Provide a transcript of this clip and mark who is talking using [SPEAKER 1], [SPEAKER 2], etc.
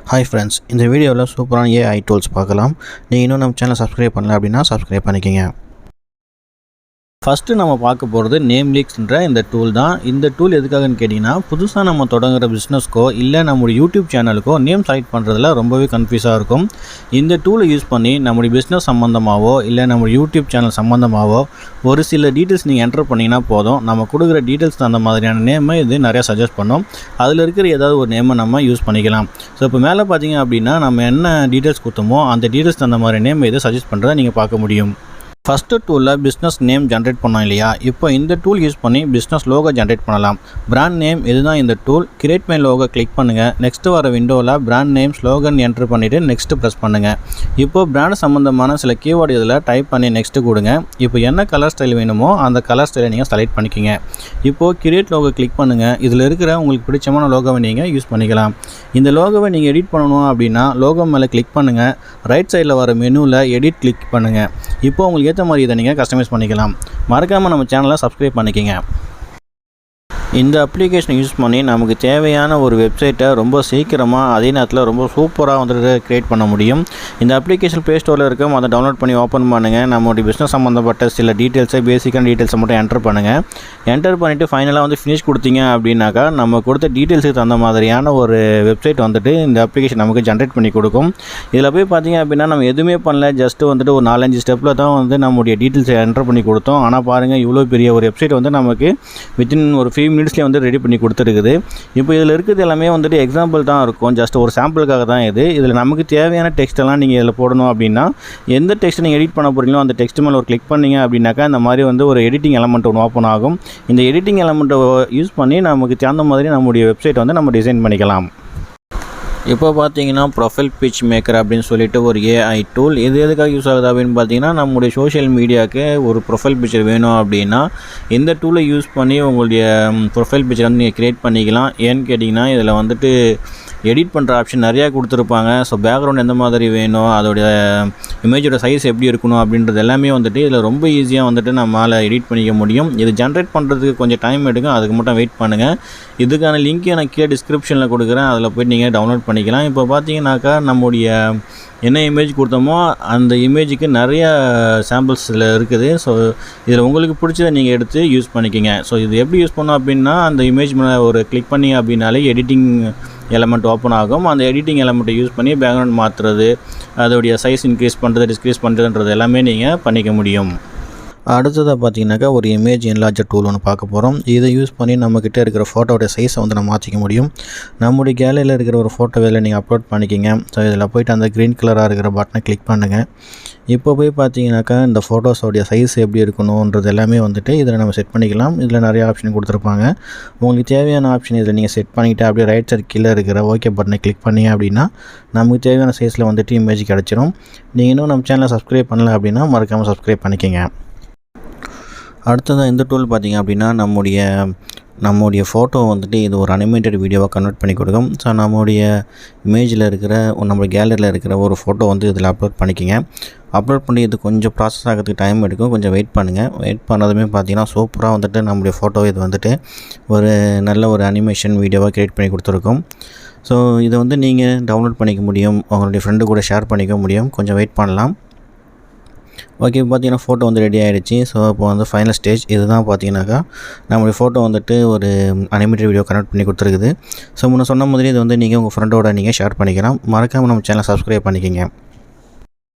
[SPEAKER 1] Hi friends, இந்த வீடியோவில் சூப்பரான AI டூல்ஸ் பார்க்கலாம். நீங்கள் இன்னும் நம்ம சேனலை சப்ஸ்கிரைப் பண்ணல அப்படின்னா சப்ஸ்கிரைப் பண்ணிக்கங்க. ஃபஸ்ட்டு நம்ம பார்க்க போகிறது நேம்லீக்ஸ்ன்ற இந்த டூல் தான். இந்த டூல் எதுக்காகன்னு கேட்டிங்கன்னா, புதுசாக நம்ம தொடங்குற பிஸ்னஸ்க்கோ இல்லை நம்மளுடைய யூடியூப் சேனலுக்கோ நேம் செலக்ட் பண்ணுறதுல ரொம்பவே கன்ஃபியூஸாக இருக்கும். இந்த டூலை யூஸ் பண்ணி நம்மளுடைய பிஸ்னஸ் சம்மந்தமாகவோ இல்லை நம்ம யூடியூப் சேனல் சம்மந்தமாகவோ ஒரு சில டீட்டெயில்ஸ் நீங்கள் என்டர் பண்ணிங்கன்னா போதும். நம்ம கொடுக்குற டீட்டெயில்ஸ் அந்த மாதிரியான நேமை இது நிறையா சஜஸ்ட் பண்ணோம். அதில் இருக்கிற ஏதாவது ஒரு நேமை நம்ம யூஸ் பண்ணிக்கலாம். ஸோ இப்போ மேலே பார்த்தீங்க அப்படின்னா நம்ம என்ன டீட்டெயில்ஸ் கொடுத்தோமோ அந்த டீட்டெயில்ஸ் அந்த மாதிரி நேம் இதை சஜஸ்ட் பண்ணுறதை நீங்கள் பார்க்க முடியும். ஃபஸ்ட்டு டூலில் பிஸ்னஸ் நேம் ஜென்ரேட் பண்ணோம் இல்லையா, இப்போ இந்த டூல் யூஸ் பண்ணி பிஸ்னஸ் லோகோ ஜென்ரேட் பண்ணலாம். பிராண்ட் நேம் இதுதான் இந்த tool. Create my logo click பண்ணுங்கள். நெக்ஸ்ட்டு வர விண்டோவில் பிராண்ட் நேம் ஸ்லோகன் என்ட்ரு பண்ணிவிட்டு நெக்ஸ்ட்டு ப்ரெஸ் பண்ணுங்கள். இப்போது பிராண்ட் சம்மந்தமான சில கீவேர்டு இதில் டைப் பண்ணி நெக்ஸ்ட்டு கொடுங்க. இப்போ என்ன கலர் ஸ்டைல் வேணுமோ அந்த கலர் ஸ்டைலை நீங்கள் செலக்ட் பண்ணிக்கிங்க. இப்போது கிரியேட் லோகோ கிளிக் பண்ணுங்கள். இதில் இருக்கிற உங்களுக்கு பிடிச்சமான லோகோவை நீங்கள் யூஸ் பண்ணிக்கலாம். இந்த லோகோவை நீங்கள் எடிட் பண்ணணும் அப்படின்னா லோகோ மேலே கிளிக் பண்ணுங்கள். ரைட் சைடில் வர மெனுவில் எடிட் கிளிக் பண்ணுங்கள். இப்போ உங்களுக்கு ஏற்ற மாதிரி இதை நீங்கள் கஸ்டமைஸ் பண்ணிக்கலாம். மறக்காமல் நம்ம சேனலை சப்ஸ்கிரைப் பண்ணிக்கங்க. இந்த அப்ளிகேஷனை யூஸ் பண்ணி நமக்கு தேவையான ஒரு வெப்சைட்டை ரொம்ப சீக்கிரமாக அதே நேரத்தில் ரொம்ப சூப்பராக வந்துட்டு க்ரியேட் பண்ண முடியும். இந்த அப்ளிகேஷன் ப்ளே ஸ்டோரில் இருக்கும், அதை டவுன்லோட் பண்ணி ஓப்பன் பண்ணுங்கள். நம்மளுடைய பிஸ்னஸ் சம்மந்தப்பட்ட சில டீட்டெயில்ஸை பேசிக்கான டீட்டெயில்ஸை மட்டும் என்டர் பண்ணுங்கள். என்டர் பண்ணிவிட்டு ஃபைனலாக வந்து ஃபினிஷ் கொடுத்தீங்க அப்படின்னாக்கா நம்ம கொடுத்த டீட்டெயில்ஸுக்கு தகுந்த மாதிரியான ஒரு வெப்சைட் வந்துட்டு இந்த அப்ளிகேஷன் நமக்கு ஜென்ரேட் பண்ணி கொடுக்கும். இதில் போய் பார்த்தீங்க அப்படின்னா நம்ம எதுவுமே பண்ணல, ஜஸ்ட்டு வந்துட்டு ஒரு 4-5 ஸ்டெப்பில் தான் வந்து நம்மளுடைய டீட்டெயில்ஸை என்டர் பண்ணி கொடுத்தோம். ஆனால் பாருங்கள், இவ்வளோ பெரிய ஒரு வெப்சைட் வந்து நமக்கு வித்தின் ஒரு few minutesலேயே வந்து ரெடி பண்ணி கொடுத்துருக்குது. இப்போ இதில் இருக்கிறது எல்லாமே வந்துட்டு எக்ஸாம்பிள் தான் இருக்கும், ஜஸ்ட் ஒரு சாம்பிளுக்காக தான் இது. இதில் நமக்கு தேவையான டெக்ஸ்ட்டெல்லாம் நீங்கள் இதில் போடணும் அப்படின்னா எந்த டெக்ஸ்ட் நீங்கள் எடிட் பண்ண போகிறீங்களோ அந்த டெக்ஸ்ட் மேலே ஒரு கிளிக் பண்ணிங்க அப்படின்னாக்கா இந்த மாதிரி வந்து ஒரு எடிட்டிங் எலமெண்ட் ஒன்று ஓப்பன் ஆகும். இந்த எடிட்டிங் எலமெண்ட்டை யூஸ் பண்ணி நமக்கு தகுந்த மாதிரி நம்முடைய வெப்சைட் வந்து நம்ம டிசைன் பண்ணிக்கலாம். இப்போ பார்த்தீங்கன்னா ப்ரொஃபைல் பிச் மேக்கர் அப்படின்னு சொல்லிட்டு ஒரு AI டூல். இது எதுக்காக யூஸ் ஆகுது அப்படின்னு பார்த்தீங்கன்னா, நம்முடைய சோஷியல் மீடியாவுக்கு ஒரு ப்ரொஃபைல் பிக்சர் வேணும் அப்படின்னா இந்த டூலை யூஸ் பண்ணி உங்களுடைய ப்ரொஃபைல் பிக்சர் வந்து நீங்கள் க்ரியேட் பண்ணிக்கலாம். ஏன்னு கேட்டிங்கன்னா இதில் வந்துட்டு எடிட் பண்ணுற ஆப்ஷன் நிறையா கொடுத்துருப்பாங்க. ஸோ பேக்ரவுண்ட் எந்த மாதிரி வேணும், அதோடைய இமேஜோட சைஸ் எப்படி இருக்கணும் அப்படின்றது எல்லாமே வந்துட்டு இதில் ரொம்ப ஈஸியாக வந்துட்டு நம்மளால் எடிட் பண்ணிக்க முடியும். இது ஜென்ரேட் பண்ணுறதுக்கு கொஞ்சம் டைம் எடுக்கும், அதுக்கு மட்டும் வெயிட் பண்ணுங்கள். இதுக்கான லிங்க்கு நான் கீழே டிஸ்கிரிப்ஷனில் கொடுக்குறேன், அதில் போய்ட்டு நீங்கள் டவுன்லோட் பண்ணிக்கலாம். இப்போ பார்த்தீங்கன்னாக்கா நம்முடைய என்ன இமேஜ் கொடுத்தோமோ அந்த இமேஜுக்கு நிறைய சாம்பிள்ஸ் இதில் இருக்குது. ஸோ இதில் உங்களுக்கு பிடிச்சதை நீங்கள் எடுத்து யூஸ் பண்ணிக்கிங்க. ஸோ இது எப்படி யூஸ் பண்ணோம் அப்படின்னா, அந்த இமேஜ் மேலே ஒரு கிளிக் பண்ணி அப்படின்னாலே எடிட்டிங் எலமெண்ட் ஓப்பன் ஆகும். அந்த எடிட்டிங் எலமெண்ட்டை யூஸ் பண்ணி பேக்ரவுண்ட் மாற்றுறது, அதோடைய சைஸ் இன்க்ரீஸ் பண்ணுறது டிஸ்க்ரீஸ் பண்ணுறதுன்றது எல்லாமே நீங்கள் பண்ணிக்க முடியும். அடுத்ததாக பார்த்தீங்கன்னாக்கா ஒரு இமேஜ் என்லார்ஜர் டூல் ஒன்று பார்க்க போகிறோம். இதை யூஸ் பண்ணி நம்மக்கிட்ட இருக்கிற ஃபோட்டோடைய சைஸை வந்து நம்ம மாற்றிக்க முடியும். நம்முடைய கேலரியில் இருக்கிற ஒரு ஃபோட்டோ இதில் நீங்கள் அப்லோட் பண்ணிக்கிங்க. ஸோ இதில் போய்ட்டு அந்த க்ரீன் கலராக இருக்கிற பட்டனை கிளிக் பண்ணுங்கள். இப்போ போய் பார்த்தீங்கன்னாக்கா இந்த ஃபோட்டோஸோடைய சைஸ் எப்படி இருக்கணுன்றது எல்லாமே வந்துட்டு இதில் நம்ம செட் பண்ணிக்கலாம். இதில் நிறைய ஆப்ஷன் கொடுத்துருப்பாங்க. உங்களுக்கு தேவையான ஆப்ஷன் இதில் நீங்கள் செட் பண்ணிவிட்டு அப்படியே ரைட் சைடு கீழே இருக்கிற ஓகே பட்டனை கிளிக் பண்ணிங்க அப்படின்னா நமக்கு தேவையான சைஸில் வந்துட்டு இமேஜ் கிடச்சிரும். நீங்கள் இன்னும் நம்ம சேனலை சப்ஸ்கிரைப் பண்ணல அப்படின்னா மறக்காமல் சப்ஸ்கிரைப் பண்ணிக்கங்க. அடுத்ததாக இந்த டூல் பார்த்திங்க அப்படின்னா நம்முடைய ஃபோட்டோ வந்துட்டு இது ஒரு அனிமேட்டட் வீடியோவாக கன்வெர்ட் பண்ணி கொடுக்கும். ஸோ நம்முடைய இமேஜில் இருக்கிற நம்ம கேலரியில் இருக்கிற ஒரு ஃபோட்டோ வந்து இதில் அப்லோட் பண்ணிக்கங்க. அப்லோட் பண்ணி இது கொஞ்சம் ப்ராசஸ் ஆகிறதுக்கு டைம் எடுக்கும், கொஞ்சம் வெயிட் பண்ணுங்கள். வெயிட் பண்ணதுமே பார்த்தீங்கன்னா சூப்பராக வந்துட்டு நம்முடைய ஃபோட்டோ இது வந்துட்டு ஒரு நல்ல ஒரு அனிமேஷன் வீடியோவாக க்ரியேட் பண்ணி கொடுத்துருக்கோம். ஸோ இதை வந்து நீங்கள் டவுன்லோட் பண்ணிக்க முடியும், உங்களுடைய ஃப்ரெண்டு கூட ஷேர் பண்ணிக்க முடியும். கொஞ்சம் வெயிட் பண்ணலாம். ஓகே, பார்த்தீங்கன்னா ஃபோட்டோ வந்து ரெடி ஆகிடுச்சு. ஸோ இப்போ வந்து ஃபைனல் ஸ்டேஜ் இதுதான். பார்த்தீங்கன்னாக்கா நம்மளுடைய ஃபோட்டோ வந்துட்டு ஒரு அனிமேட்டட் வீடியோ கனெக்ட் பண்ணி கொடுத்துருக்குது. ஸோ முன்ன சொன்ன மாதிரி இது வந்து நீங்கள் உங்கள் ஃப்ரெண்டோட நீங்கள் ஷேர் பண்ணிக்கலாம். மறக்காமல் நம்ம சேனலை சப்ஸ்கிரைப் பண்ணிக்கங்க.